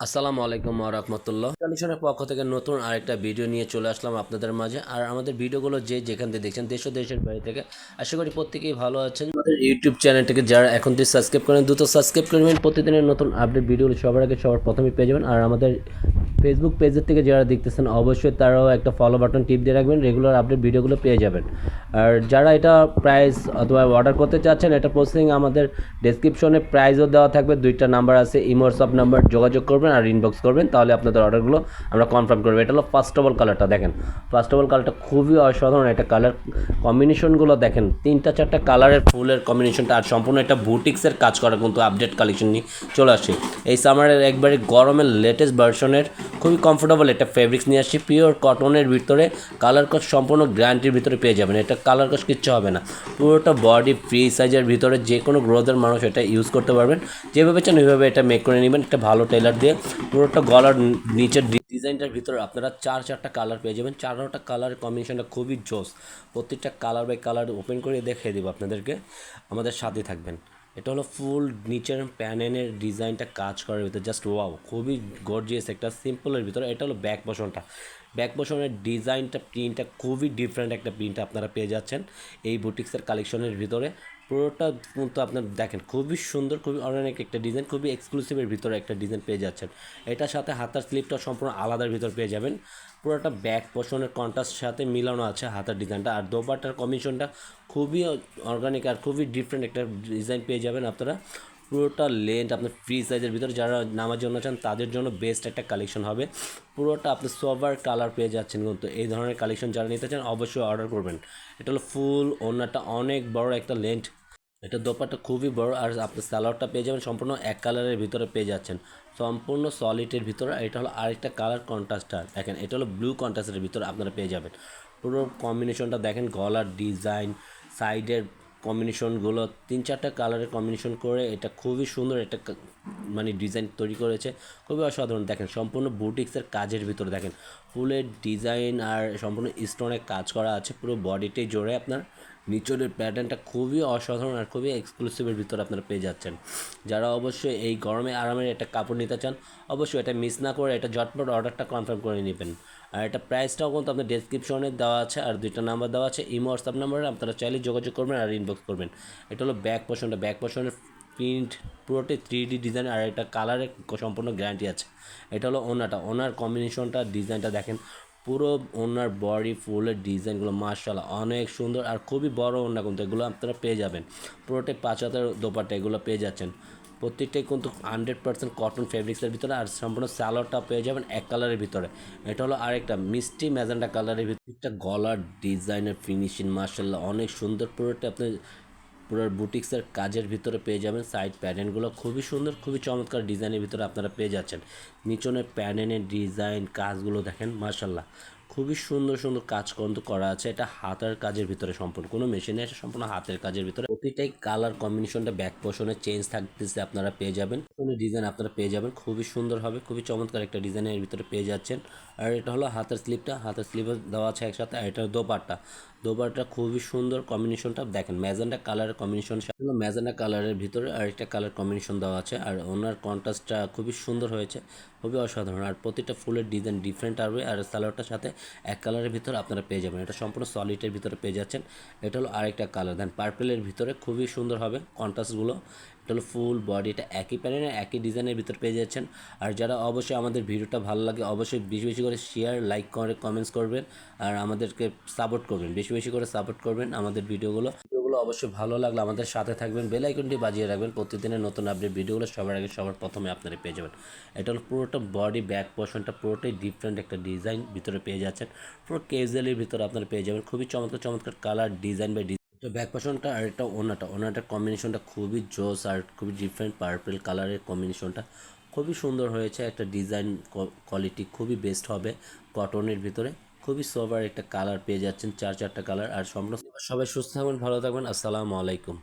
আসসালামু আলাইকুম ওয়া রাহমাতুল্লাহ। কালেকশনের পক্ষ থেকে নতুন আরেকটা ভিডিও নিয়ে চলে আসলাম আপনাদের মাঝে। আর আমাদের ভিডিওগুলো যে যেখান থেকে দেখছেন দেশ ও দেশের বাইরে থেকে, আশা করি প্রত্যেকেই ভালো আছেন। আমাদের ইউটিউব চ্যানেলটিকে যারা এখন থেকে সাবস্ক্রাইব করেন দ্রুত সাবস্ক্রাইব করবেন, প্রতিদিনের নতুন আপডেট ভিডিওগুলো সবার আগে সবার প্রথমে পেয়ে যাবেন। আর আমাদের ফেসবুক পেজের থেকে যারা দেখতেছেন অবশ্যই তারাও একটা ফলো বাটন টিপ দিয়ে রাখবেন, রেগুলার আপডেট ভিডিওগুলো পেয়ে যাবেন। আর যারা এটা প্রাইস অথবা অর্ডার করতে চাচ্ছেন, এটা প্রসেসিং আমাদের ডেসক্রিপশনে প্রাইসও দেওয়া থাকবে, দুইটা নাম্বার আছে, ইমো হোয়াটসঅ্যাপ নাম্বার, যোগাযোগ করবেন আর ইনবক্স করবেন, তাহলে আপনাদের অর্ডারগুলো আমরা কনফার্ম করবো। এটা হলো ফার্স্ট অফ অল কালারটা দেখেন, ফার্স্ট অফ অল কালারটা খুবই অসাধারণ। এটা কালার কম্বিনেশনগুলো দেখেন, তিনটা চারটা কালারের ফুলের কম্বিনেশনটা, আর সম্পূর্ণ একটা বুটিক্সের কাজ করা কিন্তু আপডেট কালেকশন নিয়ে চলে আসছে এই সামারের একবারে গরমের লেটেস্ট ভার্সনের। খুবই কমফোর্টেবল একটা ফেব্রিক্স নিয়ে আসছি, পিওর কটনের ভিতরে, কালার কস সম্পূর্ণ গ্যারান্টির ভিতরে পেয়ে যাবেন। এটা কালার কস কিচ্ছু হবে না, পুরোটা বডি ফ্রি সাইজের ভিতরে, যে কোনো গ্রোথের মানুষ এটা ইউজ করতে পারবেন, যেভাবে চান ওইভাবে এটা মেক করে নেবেন একটা ভালো টেলার দিয়ে। পুরোটা গলার নিচের ডিজাইনটার ভিতরে আপনারা চারটা কালার পেয়ে যাবেন, চারটা কালার কম্বিনেশনটা খুবই জোস। প্রত্যেকটা কালার বাই কালার ওপেন করে দেখিয়ে দেবো আপনাদেরকে, আমাদের সাথে থাকবেন। এটা হলো ফুল নিচের প্যানেলের ডিজাইনটা কাজ করার ভিতরে জাস্ট ওয়াও, খুবই গর্জিয়াস একটা সিম্পলের ভিতরে। এটা হলো ব্যাক পোর্শনটা, ব্যাক পোর্শনের ডিজাইনটা প্রিন্টটা খুবই ডিফারেন্ট একটা প্রিন্ট আপনারা পেয়ে যাচ্ছেন এই বুটিক্সের কালেকশনের ভিতরে। পুরোটা কিন্তু আপনার দেখেন খুবই সুন্দর, খুবই অনেক একটা ডিজাইন, খুবই এক্সক্লুসিভের ভিতরে একটা ডিজাইন পেয়ে যাচ্ছেন। এটার সাথে হাতার স্লিপটা সম্পূর্ণ আলাদার ভিতর পেয়ে যাবেন। পুরোটা ব্যাক পোর্শনের কন্ট্রাস্টের সাথে মিলানো আছে হাতার ডিজাইনটা, আর দোপাট্টার কম্বিনেশনটা খুবই অর্গানিক আর খুবই ডিফারেন্ট একটা ডিজাইন পেয়ে যাবেন আপনারা। পুরোটা লেন্থ আপনার ফ্রি সাইজের ভিতরে, যারা নামার জন্য চান তাদের জন্য বেস্ট একটা কালেকশন হবে। পুরোটা আপনি সোভার কালার পেয়ে যাচ্ছেন, কিন্তু এই ধরনের কালেকশন যারা নিতে চান অবশ্যই অর্ডার করবেন। এটা হলো ফুল ওড়নাটা অনেক বড় একটা লেন্থ, এটা দোপাট্টা খুবই বড়, আর আপনি সালোয়ারটা পেয়ে যাবেন সম্পূর্ণ এক কালারের ভিতরে পেয়ে যাচ্ছেন, সম্পূর্ণ সলিডের ভিতরে। এটা হলো আরেকটা কালার কন্ট্রাস্টটা দেখেন, এটা হলো ব্লু কন্ট্রাস্টের ভিতরে আপনারা পেয়ে যাবেন। পুরো কম্বিনেশনটা দেখেন, গলার ডিজাইন, সাইডের কম্বিনেশনগুলো, তিন চারটা কালারের কম্বিনেশন করে এটা খুবই সুন্দর একটা মানে ডিজাইন তৈরি করেছে, খুবই অসাধারণ। দেখেন সম্পূর্ণ বুটিক্সের কাজের ভিতরে দেখেন ফুলের ডিজাইন আর সম্পূর্ণ স্টোনের কাজ করা আছে পুরো বডিটাই জোরে। আপনার নিচের প্যাটার্নটা খুবই অসাধারণ আর খুবই এক্সক্লুসিভের ভিতরে আপনারা পেয়ে যাচ্ছেন। যারা অবশ্যই এই গরমে আরামের একটা কাপড় নিতে চান অবশ্যই এটা মিস না করে এটা ঝটপট অর্ডারটা কনফার্ম করে নেবেন। আর এটা প্রাইসটাও কিন্তু আপনার ডেসক্রিপশনে দেওয়া আছে, আর দুইটা নাম্বার দেওয়া আছে, ইমো হোয়াটসঅ্যাপ নাম্বারে আপনারা চাইলে যোগাযোগ করবেন আর ইনবক্স করবেন। এটা হলো ব্যাক পোর্শনটা, ব্যাক পোর্শনের প্রিন্ট পুরোটাই 3D ডিজাইন, আর একটা কালারের সম্পূর্ণ গ্যারান্টি আছে। এটা হলো ওনাটা, ওনার কম্বিনেশনটা ডিজাইনটা দেখেন, পুরো ওনার বডি ফুলের ডিজাইনগুলো মাশাআল্লাহ অনেক সুন্দর, আর খুবই বড় ওনা, কিন্তু এগুলো আপনারা পেয়ে যাবেন পুরোটাই 5 হাতের দোপাট্টা এগুলো পেয়ে যাচ্ছেন। প্রত্যেকটাই কিন্তু 100% কটন ফেব্রিক্সের ভিতরে, আর সম্পূর্ণ স্যালোয়ারটা পেয়ে যাবেন এক কালারের ভিতরে। এটা হলো আরেকটা মিষ্টি ম্যাজেন্টা কালারের ভিতরে, একটা গলার ডিজাইনের ফিনিশিং মাশাআল্লাহ অনেক সুন্দর। পুরোটা আপনি পুরো বুটিক্সের কাজের ভিতরে পেয়ে যাবেন, সাইড প্যাটার্নগুলো খুবই সুন্দর, খুবই চমৎকার ডিজাইনের ভিতরে আপনারা পেয়ে যাচ্ছেন। নিচনের প্যাটার্নের ডিজাইন কাজগুলো দেখেন মাশাআল্লাহ, খুবই সুন্দর সুন্দর কাজ কিন্তু করা আছে। এটা হাতের কাজের ভিতরে সম্পূর্ণ, কোনো মেশিনে এসে সম্পূর্ণ হাতের কাজের ভিতরে। প্রতিটাই কালার কম্বিনেশনটা ব্যাক পোর্শনে চেঞ্জ থাকতেছে, আপনারা পেয়ে যাবেন কোনো ডিজাইন আপনারা পেয়ে যাবেন, খুবই সুন্দর হবে, খুবই চমৎকার একটা ডিজাইনের ভিতরে পেয়ে যাচ্ছেন। আর এটা হলো হাতের স্লিপটা, হাতের স্লিপে দেওয়া আছে একসাথে। আর এটা দোপাট্টা, দোপাট্টা খুবই সুন্দর কম্বিনেশনটা দেখেন, ম্যাজেন্টা কালারের কম্বিনেশন, সেগুলো ম্যাজেন্টা কালারের ভিতরে আরেকটা কালার কম্বিনেশন দেওয়া আছে। আর ওনার কন্ট্রাস্টটা খুবই সুন্দর হয়েছে, খুবই অসাধারণ। আর প্রতিটা ফুলের ডিজাইন ডিফারেন্ট আসবে, আর সালোয়ারটার সাথে এক কালারের ভিতরে আপনারা পেয়ে যাবেন, এটা সম্পূর্ণ সলিডের ভিতরে পেয়ে যাচ্ছেন। এটা হলো আরেকটা কালার দেন পার্পেলের ভিতরে, খুবই সুন্দর হবে কন্ট্রাস্টগুলো। এটা হলো ফুল বডি, এটা একই প্যাটার্নের একই ডিজাইনের ভিতরে পেয়ে যাচ্ছেন। আর যারা অবশ্যই আমাদের ভিডিওটা ভালো লাগে অবশ্যই বেশি বেশি করে শেয়ার, লাইক করে, কমেন্টস করবেন, আর আমাদেরকে সাপোর্ট করবেন, বেশি বেশি করে সাপোর্ট করবেন আমাদের ভিডিওগুলো অবশ্যই ভালো লাগলে আমাদের সাথে থাকবেন, বেল আইকনটি বাজিয়ে রাখবেন, প্রতিদিনের নতুন আপডেট ভিডিওগুলো সবার আগে সবার প্রথমে আপনারা পেয়ে যাবেন। এটা হলো পুরোটা বডি, ব্যাক পোর্শনটা পুরোটাই ডিফারেন্ট একটা ডিজাইন ভিতরে পেয়ে যাচ্ছেন, পুরো ক্যাজুয়ালের ভিতরে আপনারা পেয়ে যাবেন, খুবই চমৎকার চমৎকার কালার ডিজাইন বাই ডিজাইন। তো ব্যাক পোর্শনটা আর একটা ওনাটার কম্বিনেশনটা খুবই জোস আর খুবই ডিফারেন্ট, পার্পল কালারের কম্বিনেশনটা খুবই সুন্দর হয়েছে। একটা ডিজাইন কোয়ালিটি খুবই বেস্ট হবে কটনের ভিতরে, খুবই সোবার একটা কালার পেয়ে যাচ্ছেন, চারটা কালার। আর সম্পূর্ণ সবাই সুস্থ থাকবেন, ভালো থাকবেন, আসসালামু আলাইকুম।